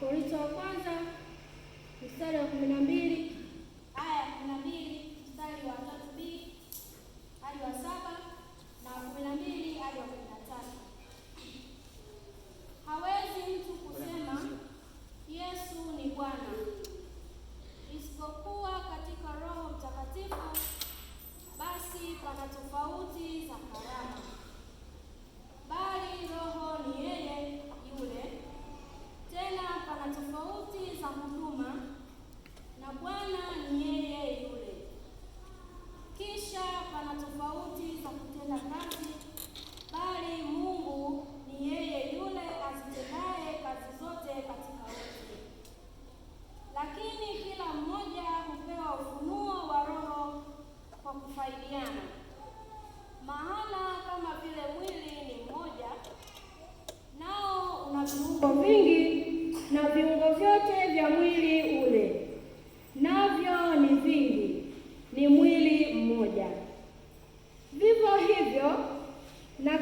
Wakorintho wa kwanza mstari wa 12 aya ya 12 mstari wa 3b hadi wa 7 na 12 hadi wa 13. Hawezi mtu kusema Yesu ni Bwana isipokuwa katika Roho Mtakatifu. Basi pana tofauti za karama, bali Roho ni yeye yule. Tena pana tofauti za huduma, na Bwana ni yeye yule. Kisha pana tofauti za kutenda kazi, bali Mungu ni yeye yule azitendaye kazi zote katika wote. Lakini kila mmoja hupewa ufunuo wa Roho kwa kufaidiana. Maana kama vile mwili ni mmoja, nao una viungo vingi, na viungo vyote vya mwili ule navyo ni vingi, ni mwili mmoja. Vivyo hivyo na